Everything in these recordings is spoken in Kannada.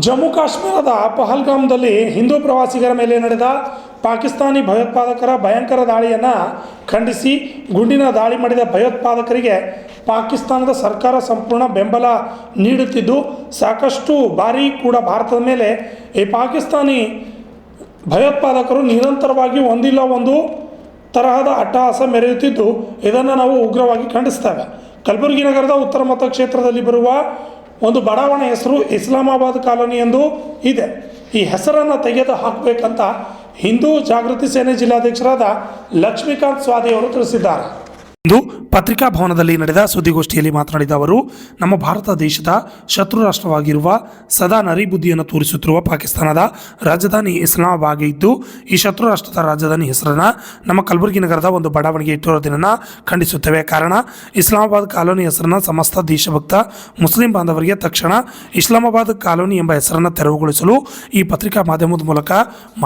ಜಮ್ಮು ಕಾಶ್ಮೀರದ ಪಹಲ್ಗಾಮ್ದಲ್ಲಿ ಹಿಂದೂ ಪ್ರವಾಸಿಗರ ಮೇಲೆ ನಡೆದ ಪಾಕಿಸ್ತಾನಿ ಭಯೋತ್ಪಾದಕರ ಭಯಂಕರ ದಾಳಿಯನ್ನು ಖಂಡಿಸಿ ಗುಂಡಿನ ದಾಳಿ ಮಾಡಿದ ಭಯೋತ್ಪಾದಕರಿಗೆ ಪಾಕಿಸ್ತಾನದ ಸರ್ಕಾರ ಸಂಪೂರ್ಣ ಬೆಂಬಲ ನೀಡುತ್ತಿದ್ದು, ಸಾಕಷ್ಟು ಬಾರಿ ಕೂಡ ಭಾರತದ ಮೇಲೆ ಈ ಪಾಕಿಸ್ತಾನಿ ಭಯೋತ್ಪಾದಕರು ನಿರಂತರವಾಗಿ ಒಂದಿಲ್ಲ ಒಂದು ತರಹದ ಅಟ್ಟಹಾಸ ಮೆರೆಯುತ್ತಿದ್ದು, ಇದನ್ನು ನಾವು ಉಗ್ರವಾಗಿ ಖಂಡಿಸ್ತೇವೆ. ಕಲಬುರಗಿ ನಗರದ ಉತ್ತರ ಮತಕ್ಷೇತ್ರದಲ್ಲಿ ಬರುವ ಒಂದು ಬಡಾವಣೆ ಹೆಸರು ಇಸ್ಲಾಮಾಬಾದ್ ಕಾಲೋನಿ ಎಂದು ಇದೆ. ಈ ಹೆಸರನ್ನು ತೆಗೆದು ಹಾಕಬೇಕಂತ ಹಿಂದೂ ಜಾಗೃತಿ ಸೇನೆ ಜಿಲ್ಲಾಧ್ಯಕ್ಷರಾದ ಲಕ್ಷ್ಮೀಕಾಂತ್ ಸ್ವಾದಿಯವರು ತಿಳಿಸಿದ್ದಾರೆ. ಇಂದು ಪತ್ರಿಕಾ ಭವನದಲ್ಲಿ ನಡೆದ ಸುದ್ದಿಗೋಷ್ಠಿಯಲ್ಲಿ ಮಾತನಾಡಿದ ಅವರು, ನಮ್ಮ ಭಾರತ ದೇಶದ ಶತ್ರು ರಾಷ್ಟ್ರವಾಗಿರುವ ಸದಾ ನರಿಬುದ್ಧಿಯನ್ನು ತೋರಿಸುತ್ತಿರುವ ಪಾಕಿಸ್ತಾನದ ರಾಜಧಾನಿ ಇಸ್ಲಾಮಾಬಾದ್ ಇದ್ದು, ಈ ಶತ್ರು ರಾಷ್ಟ್ರದ ರಾಜಧಾನಿ ಹೆಸರನ್ನು ನಮ್ಮ ಕಲಬುರಗಿ ನಗರದ ಒಂದು ಬಡಾವಣೆಗೆ ಇಟ್ಟಿರೋದನ್ನು ಖಂಡಿಸುತ್ತೇವೆ. ಕಾರಣ, ಇಸ್ಲಾಮಾಬಾದ್ ಕಾಲೋನಿ ಹೆಸರನ್ನು ಸಮಸ್ತ ದೇಶಭಕ್ತ ಮುಸ್ಲಿಂ ಬಾಂಧವರಿಗೆ ತಕ್ಷಣ ಇಸ್ಲಾಮಾಬಾದ್ ಕಾಲೋನಿ ಎಂಬ ಹೆಸರನ್ನು ತೆರವುಗೊಳಿಸಲು ಈ ಪತ್ರಿಕಾ ಮಾಧ್ಯಮದ ಮೂಲಕ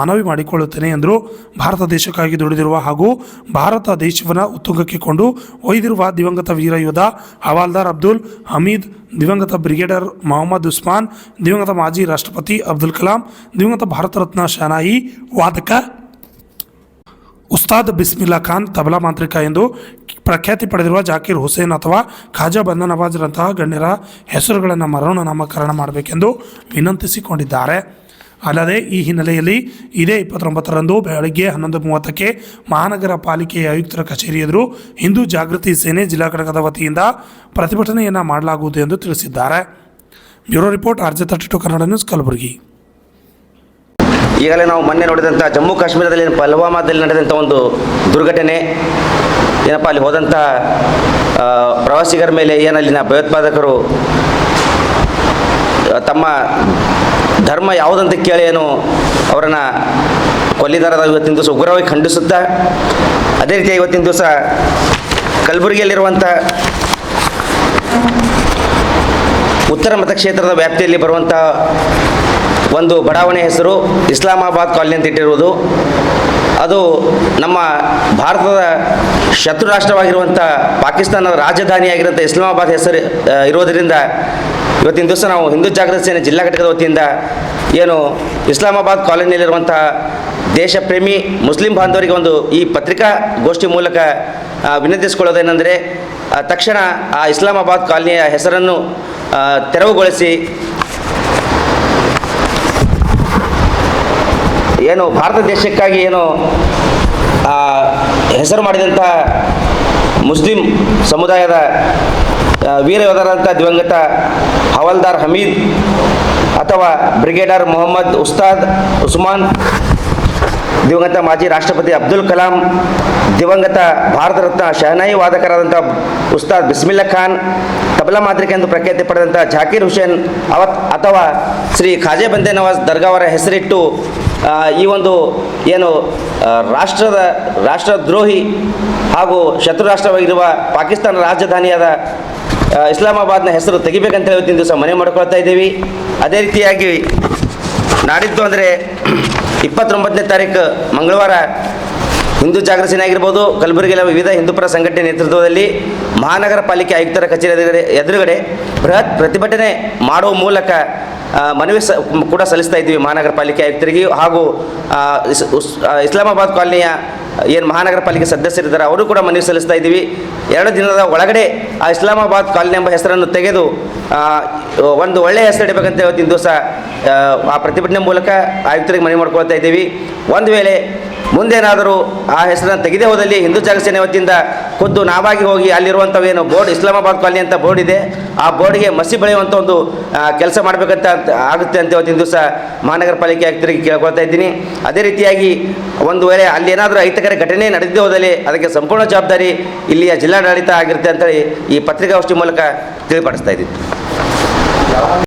ಮನವಿ ಮಾಡಿಕೊಳ್ಳುತ್ತೇನೆ ಎಂದರು. ಭಾರತ ದೇಶಕ್ಕಾಗಿ ದುಡಿದಿರುವ ಹಾಗೂ ಭಾರತ ದೇಶವನ್ನು ಉತ್ತುಂಗಕ್ಕೆ ಕೊಂಡು ಒಯ್ದಿರುವ ದಿವಂಗತ ವೀರ ಯೋಧ ಹವಾಲ್ದಾರ್ ಅಬ್ದುಲ್ ಹಮೀದ್, ದಿವಂಗತ ಬ್ರಿಗೇಡರ್ ಮೊಹಮ್ಮದ್ ಉಸ್ಮಾನ್, ದಿವಂಗತ ಮಾಜಿ ರಾಷ್ಟ್ರಪತಿ ಅಬ್ದುಲ್ ಕಲಾಂ, ದಿವಂಗತ ಭಾರತ ರತ್ನ ಶಹನಾಯಿ ವಾದಕ ಉಸ್ತಾದ್ ಬಿಸ್ಮಿಲ್ಲಾ ಖಾನ್ ತಬಲಾ ಮಾಂತ್ರಿಕ ಎಂದು ಪ್ರಖ್ಯಾತಿ ಪಡೆದಿರುವ ಜಾಕೀರ್ ಹುಸೇನ್ ಅಥವಾ ಖಾಜಾ ಬಂದ ನವಾಜ್ರಂತಹ ಗಣ್ಯರ ಹೆಸರುಗಳನ್ನು ಮರಣ ನಾಮಕರಣ ಮಾಡಬೇಕೆಂದು ವಿನಂತಿಸಿಕೊಂಡಿದ್ದಾರೆ. ಅಲ್ಲದೆ ಈ ಹಿನ್ನೆಲೆಯಲ್ಲಿ ಇದೇ 29ರಂದು ಬೆಳಗ್ಗೆ 11:30ಕ್ಕೆ ಮಹಾನಗರ ಪಾಲಿಕೆಯ ಆಯುಕ್ತರ ಕಚೇರಿ ಎದುರು ಹಿಂದೂ ಜಾಗೃತಿ ಸೇನೆ ಜಿಲ್ಲಾ ಘಟಕದ ವತಿಯಿಂದ ಪ್ರತಿಭಟನೆಯನ್ನು ಮಾಡಲಾಗುವುದು ಎಂದು ತಿಳಿಸಿದ್ದಾರೆ. Bureau report RJ32 Kannada news, Kalaburagi. ಈಗಲೇ ನಾವು ಮೊನ್ನೆ ನೋಡಿದಂಥ ಜಮ್ಮು ಕಾಶ್ಮೀರದಲ್ಲಿ ಪುಲ್ವಾಮಾದಲ್ಲಿ ನಡೆದಂಥ ಒಂದು ದುರ್ಘಟನೆ ಏನಪ್ಪ, ಅಲ್ಲಿ ಹೋದಂಥ ಪ್ರವಾಸಿಗರ ಮೇಲೆ ಏನಲ್ಲಿನ ಭಯೋತ್ಪಾದಕರು ತಮ್ಮ ಧರ್ಮ ಯಾವುದಂತ ಕೇಳಿ ಏನು ಅವರನ್ನು ಕೊಲ್ಲಿದಾರದ ಇವತ್ತಿನ ದಿವಸ ಉಗ್ರವಾಗಿ ಖಂಡಿಸುತ್ತಾ, ಅದೇ ರೀತಿ ಇವತ್ತಿನ ದಿವಸ ಕಲಬುರಗಿಯಲ್ಲಿರುವಂಥ ಉತ್ತರ ಮತಕ್ಷೇತ್ರದ ವ್ಯಾಪ್ತಿಯಲ್ಲಿ ಬರುವಂಥ ಒಂದು ಬಡಾವಣೆ ಹೆಸರು ಇಸ್ಲಾಮಾಬಾದ್ ಕಾಲೋನಿ ಅಂತ ಇಟ್ಟಿರುವುದು, ಅದು ನಮ್ಮ ಭಾರತದ ಶತ್ರು ರಾಷ್ಟ್ರವಾಗಿರುವಂಥ ಪಾಕಿಸ್ತಾನದ ರಾಜಧಾನಿಯಾಗಿರುವಂಥ ಇಸ್ಲಾಮಾಬಾದ್ ಹೆಸರು ಇರೋದರಿಂದ ಇವತ್ತಿನ ದಿವಸ ನಾವು ಹಿಂದೂ ಜಾಗೃತಿ ಸೇನೆ ಜಿಲ್ಲಾ ಘಟಕದ ವತಿಯಿಂದ ಏನು ಇಸ್ಲಾಮಾಬಾದ್ ಕಾಲೋನಿಯಲ್ಲಿರುವಂಥ ದೇಶ ಪ್ರೇಮಿ ಮುಸ್ಲಿಂ ಬಾಂಧವರಿಗೆ ಒಂದು ಈ ಪತ್ರಿಕಾಗೋಷ್ಠಿ ಮೂಲಕ ವಿನಂತಿಸಿಕೊಳ್ಳೋದೇನೆಂದರೆ, ತಕ್ಷಣ ಆ ಇಸ್ಲಾಮಾಬಾದ್ ಕಾಲೋನಿಯ ಹೆಸರನ್ನು ತೆರವುಗೊಳಿಸಿ ಏನು ಭಾರತ ದೇಶಕ್ಕಾಗಿ ಏನು ಹೆಸರು ಮಾಡಿದಂಥ ಮುಸ್ಲಿಂ ಸಮುದಾಯದ ವೀರ ಯೋಧರಾದಂಥ ದಿವಂಗತ ಹವಾಲ್ದಾರ್ ಹಮೀದ್ ಅಥವಾ ಬ್ರಿಗೇಡರ್ ಮೊಹಮ್ಮದ್ ಉಸ್ಮಾನ್, ದಿವಂಗತ ಮಾಜಿ ರಾಷ್ಟ್ರಪತಿ ಅಬ್ದುಲ್ ಕಲಾಂ, ದಿವಂಗತ ಭಾರತ ರತ್ನ ಶಹನಾಯಿ ವಾದಕರಾದಂಥ ಉಸ್ತಾದ್ ಬಿಸ್ಮಿಲ್ಲಾ ಖಾನ್, ತಬಲಾ ಮಾಂತ್ರಿಕ ಎಂದು ಪ್ರಖ್ಯಾತಿ ಪಡೆದಂಥ ಜಾಕೀರ್ ಹುಸೇನ್ ಅಥವಾ ಶ್ರೀ ಖಾಜಾ ಬಂದೆ ನವಾಜ್ ದರ್ಗಾ ಅವರ ಹೆಸರಿಟ್ಟು ಈ ಒಂದು ಏನು ರಾಷ್ಟ್ರದ್ರೋಹಿ ಹಾಗೂ ಶತ್ರು ರಾಷ್ಟ್ರವಾಗಿರುವ ಪಾಕಿಸ್ತಾನ ರಾಜಧಾನಿಯಾದ ಇಸ್ಲಾಮಾಬಾದ್ನ ಹೆಸರು ತೆಗಿಬೇಕಂತ ಇವತ್ತಿನ ದಿವಸ ಮನೆ ಮಾಡ್ಕೊಳ್ತಾ ಇದ್ದೀವಿ. ಅದೇ ರೀತಿಯಾಗಿ ನಾಡಿದ್ದು ಅಂದರೆ 29ನೇ ತಾರೀಕು ಮಂಗಳವಾರ ಹಿಂದೂ ಜಾಗೃತಿ ಸೇನೆ ಆಗಿರ್ಬೋದು, ಕಲಬುರಗಿಯ ವಿವಿಧ ಹಿಂದೂಪರ ಸಂಘಟನೆ ನೇತೃತ್ವದಲ್ಲಿ ಮಹಾನಗರ ಪಾಲಿಕೆ ಆಯುಕ್ತರ ಕಚೇರಿ ಎದುರುಗಡೆ ಬೃಹತ್ ಪ್ರತಿಭಟನೆ ಮಾಡುವ ಮೂಲಕ ಮನವಿ ಕೂಡ ಸಲ್ಲಿಸ್ತಾ ಇದ್ದೀವಿ ಮಹಾನಗರ ಪಾಲಿಕೆ ಆಯುಕ್ತರಿಗೆ ಹಾಗೂ ಇಸ್ಲಾಮಾಬಾದ್ ಕಾಲೋನಿಯ ಏನು ಮಹಾನಗರ ಪಾಲಿಕೆ ಸದಸ್ಯರಿದ್ದಾರೆ ಅವರು ಕೂಡ ಮನವಿ ಸಲ್ಲಿಸ್ತಾ ಇದ್ದೀವಿ. 2 ದಿನದ ಒಳಗಡೆ ಆ ಇಸ್ಲಾಮಾಬಾದ್ ಕಾಲೋನಿ ಎಂಬ ಹೆಸರನ್ನು ತೆಗೆದು ಒಂದು ಒಳ್ಳೆಯ ಹೆಸರು ಇಡಬೇಕಂತ ಇವತ್ತಿನ ದಿವಸ ಆ ಪ್ರತಿಭಟನೆ ಮೂಲಕ ಆಯುಕ್ತರಿಗೆ ಮನವಿ ಮಾಡ್ಕೊಳ್ತಾ ಇದ್ದೀವಿ. ಒಂದು ವೇಳೆ ಮುಂದೇನಾದರೂ ಆ ಹೆಸರನ್ನು ತೆಗೆದೇ ಹೋದಲ್ಲಿ ಹಿಂದೂ ಜಾಗೃತಿ ಸೇನೆ ವತಿಯಿಂದ ಖುದ್ದು ನಾವಾಗಿ ಹೋಗಿ ಅಲ್ಲಿರುವಂಥವೇನು ಬೋರ್ಡ್ ಇಸ್ಲಾಮಾಬಾದ್ ಕಾಲೋನಿ ಅಂತ ಬೋರ್ಡ್ ಇದೆ, ಆ ಬೋರ್ಡ್ಗೆ ಮಸಿ ಬೆಳೆಯುವಂಥ ಒಂದು ಕೆಲಸ ಮಾಡಬೇಕಂತ ಆಗುತ್ತೆ ಅಂತ ಇವತ್ತಿನ ದಿವಸ ಮಹಾನಗರ ಪಾಲಿಕೆ ಆಯುಕ್ತರಿಗೆ ಕೇಳ್ಕೊಳ್ತಾ ಇದ್ದೀನಿ. ಅದೇ ರೀತಿಯಾಗಿ ಒಂದು ವೇಳೆ ಅಲ್ಲಿ ಏನಾದರೂ ಅಹಿತಕರ ಘಟನೆ ನಡೆದೇ ಹೋದಲ್ಲಿ ಅದಕ್ಕೆ ಸಂಪೂರ್ಣ ಜವಾಬ್ದಾರಿ ಇಲ್ಲಿಯ ಜಿಲ್ಲಾಡಳಿತ ಆಗಿರುತ್ತೆ ಅಂತೇಳಿ ಈ ಪತ್ರಿಕಾಗೋಷ್ಠಿ ಮೂಲಕ ತಿಳಿಪಡಿಸ್ತಾ ಇದ್ದೀನಿ.